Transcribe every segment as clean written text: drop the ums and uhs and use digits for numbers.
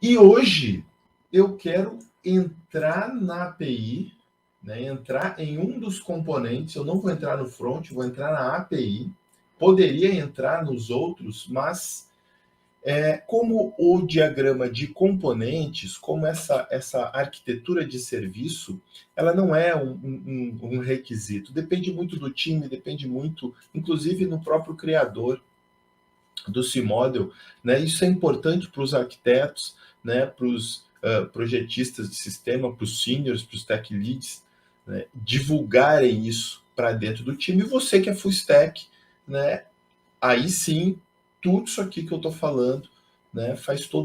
E hoje eu quero entrar na API, né, entrar em um dos componentes, eu não vou entrar no front, vou entrar na API, poderia entrar nos outros, mas como o diagrama de componentes, como essa arquitetura de serviço, ela não é um requisito, depende muito do time, depende muito, inclusive no próprio criador do C-Model, né? Isso é importante para os arquitetos, né? Para os projetistas de sistema, para os seniors, para os tech leads, né? Divulgarem isso para dentro do time. E você que é full stack, né? Aí sim, tudo isso aqui que eu estou falando, né?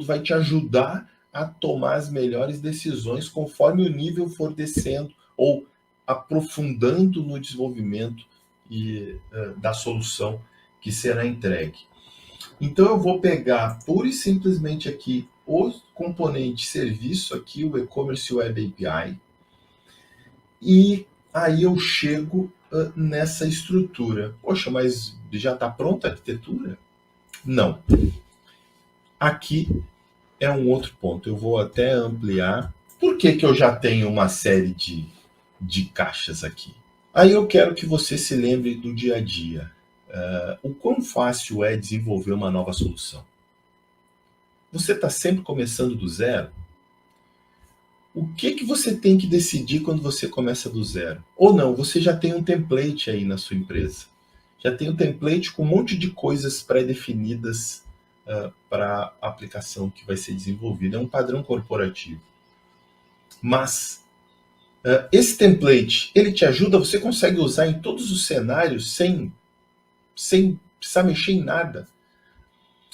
Vai te ajudar a tomar as melhores decisões conforme o nível for descendo ou aprofundando no desenvolvimento da solução que será entregue. Então eu vou pegar pura e simplesmente aqui o componente serviço, aqui o e-commerce web API, e aí eu chego nessa estrutura. Poxa, mas já está pronta a arquitetura? Não. Aqui é um outro ponto. Eu vou até ampliar. Por que eu já tenho uma série de caixas aqui? Aí eu quero que você se lembre do dia a dia. O quão fácil é desenvolver uma nova solução? Você está sempre começando do zero? O que você tem que decidir quando você começa do zero? Ou não, você já tem um template aí na sua empresa. Já tem um template com um monte de coisas pré-definidas para a aplicação que vai ser desenvolvida. É um padrão corporativo. Mas esse template, ele te ajuda, você consegue usar em todos os cenários sem precisar mexer em nada.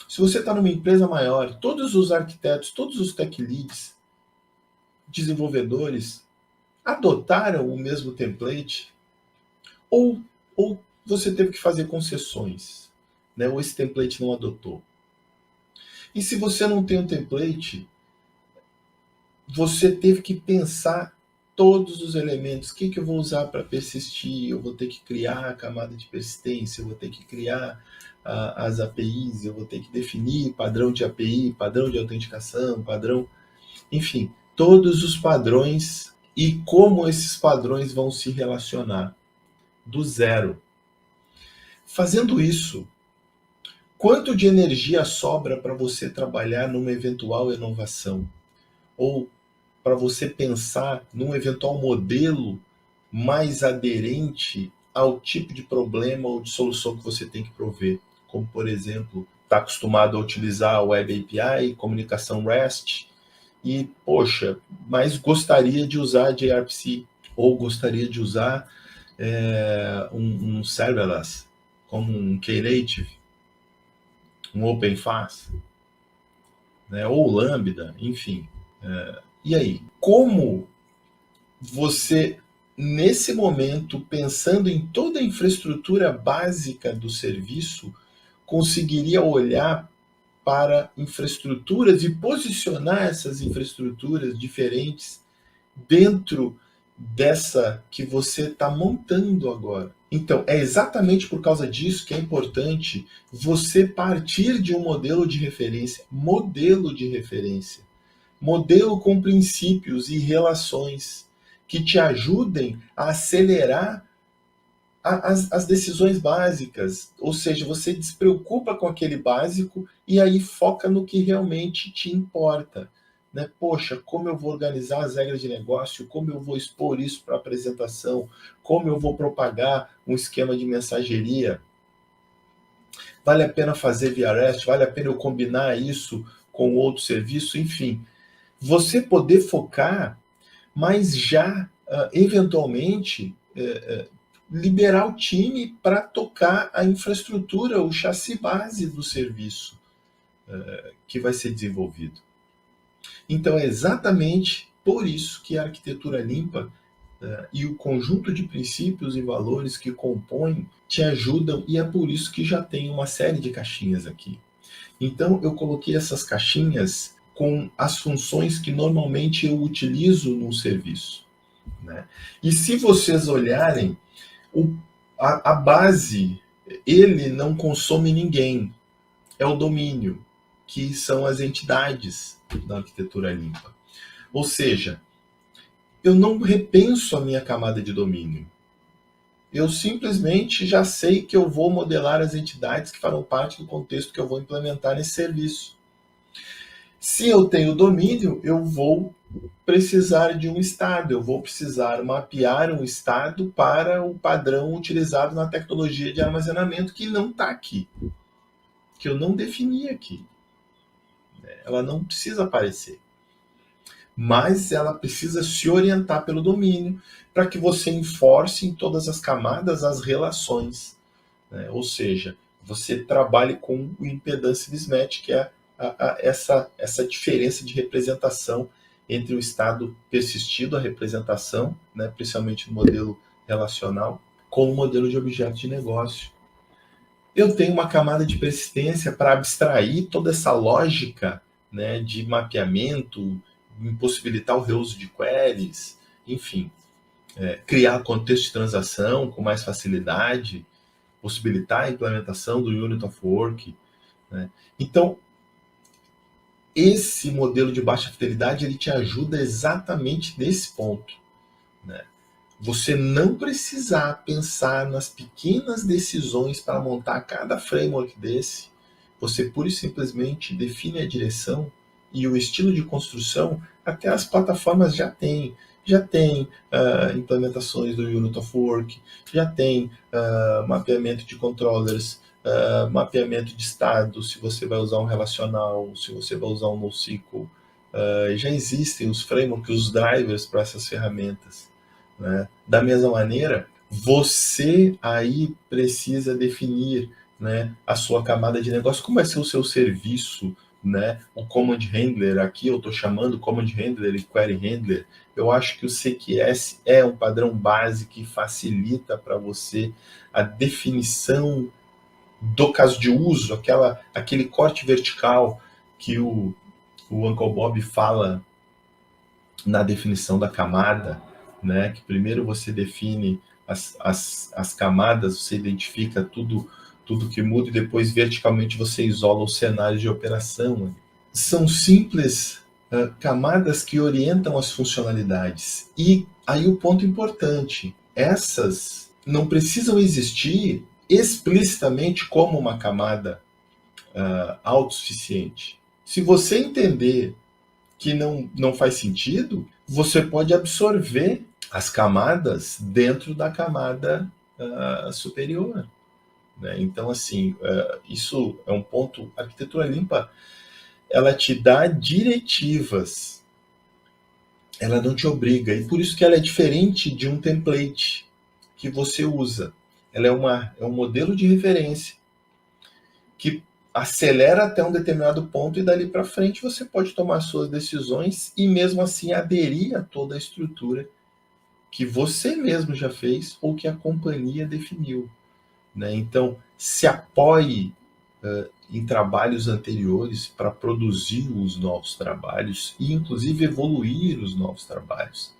Se você está numa empresa maior, todos os arquitetos, todos os tech leads, desenvolvedores, adotaram o mesmo template, ou você teve que fazer concessões, né? Ou esse template não adotou. E se você não tem um template, você teve que pensar todos os elementos. O que eu vou usar para persistir? Eu vou ter que criar a camada de persistência, eu vou ter que criar as APIs, eu vou ter que definir padrão de API, padrão de autenticação, padrão... Enfim, todos os padrões e como esses padrões vão se relacionar do zero. Fazendo isso, quanto de energia sobra para você trabalhar numa eventual inovação? Ou para você pensar num eventual modelo mais aderente ao tipo de problema ou de solução que você tem que prover? Como, por exemplo, está acostumado a utilizar o Web API, comunicação REST, e, poxa, mas gostaria de usar gRPC, ou gostaria de usar um serverless, como um Knative, um OpenFaaS, né, ou Lambda, enfim. E aí, como você, nesse momento, pensando em toda a infraestrutura básica do serviço, conseguiria olhar para infraestruturas e posicionar essas infraestruturas diferentes dentro dessa que você está montando agora? Então, é exatamente por causa disso que é importante você partir de um modelo de referência, modelo com princípios e relações que te ajudem a acelerar as decisões básicas, ou seja, você despreocupa com aquele básico e aí foca no que realmente te importa. Né? Poxa, como eu vou organizar as regras de negócio, como eu vou expor isso para a apresentação, como eu vou propagar um esquema de mensageria, vale a pena fazer via REST, vale a pena eu combinar isso com outro serviço, enfim. Você poder focar, mas já, eventualmente, liberar o time para tocar a infraestrutura, o chassi base do serviço que vai ser desenvolvido. Então, é exatamente por isso que a arquitetura limpa e o conjunto de princípios e valores que compõem te ajudam, e é por isso que já tem uma série de caixinhas aqui. Então, eu coloquei essas caixinhas com as funções que normalmente eu utilizo num serviço. Né? E se vocês olharem, a base, ele não consome ninguém. É o domínio, que são as entidades. da arquitetura limpa. Ou seja, eu não repenso a minha camada de domínio. Eu simplesmente já sei que eu vou modelar as entidades que farão parte do contexto que eu vou implementar nesse serviço. Se eu tenho domínio, eu vou precisar de um estado, eu vou precisar mapear um estado para o padrão utilizado na tecnologia de armazenamento que não está aqui, que eu não defini aqui. Ela não precisa aparecer, mas ela precisa se orientar pelo domínio para que você enforce em todas as camadas as relações, né? Ou seja, você trabalhe com o impedance mismatch, que é essa diferença de representação entre o estado persistido, a representação, né, principalmente no modelo relacional, com o modelo de objeto de negócio. Eu tenho uma camada de persistência para abstrair toda essa lógica, né, de mapeamento, impossibilitar o reuso de queries, enfim, criar contexto de transação com mais facilidade, possibilitar a implementação do Unit of Work, né? Então, esse modelo de baixa fidelidade ele te ajuda exatamente nesse ponto, né? Você não precisar pensar nas pequenas decisões para montar cada framework desse. Você pura e simplesmente define a direção e o estilo de construção. Até as plataformas já têm. Já tem implementações do Unit of Work, já tem mapeamento de controllers, mapeamento de estado, se você vai usar um relacional, se você vai usar um NoSQL. Já existem os frameworks, os drivers para essas ferramentas, né? Da mesma maneira, você aí precisa definir, né, a sua camada de negócio, como vai ser o seu serviço, né? O Command Handler, aqui eu estou chamando Command Handler e Query Handler. Eu acho que o CQS é um padrão base que facilita para você a definição do caso de uso, aquele corte vertical que o Uncle Bob fala na definição da camada, né? Que primeiro você define as camadas, você identifica tudo que muda e depois verticalmente você isola os cenários de operação. São simples camadas que orientam as funcionalidades. E aí o ponto importante, essas não precisam existir explicitamente como uma camada autossuficiente. Se você entender que não faz sentido, você pode absorver as camadas dentro da camada superior, né? Então, assim, isso é um ponto. A arquitetura limpa, ela te dá diretivas, ela não te obriga, e por isso que ela é diferente de um template que você usa. Ela é um modelo de referência que acelera até um determinado ponto e dali para frente você pode tomar suas decisões e mesmo assim aderir a toda a estrutura que você mesmo já fez ou que a companhia definiu, né? Então, se apoie em trabalhos anteriores para produzir os novos trabalhos e inclusive evoluir os novos trabalhos.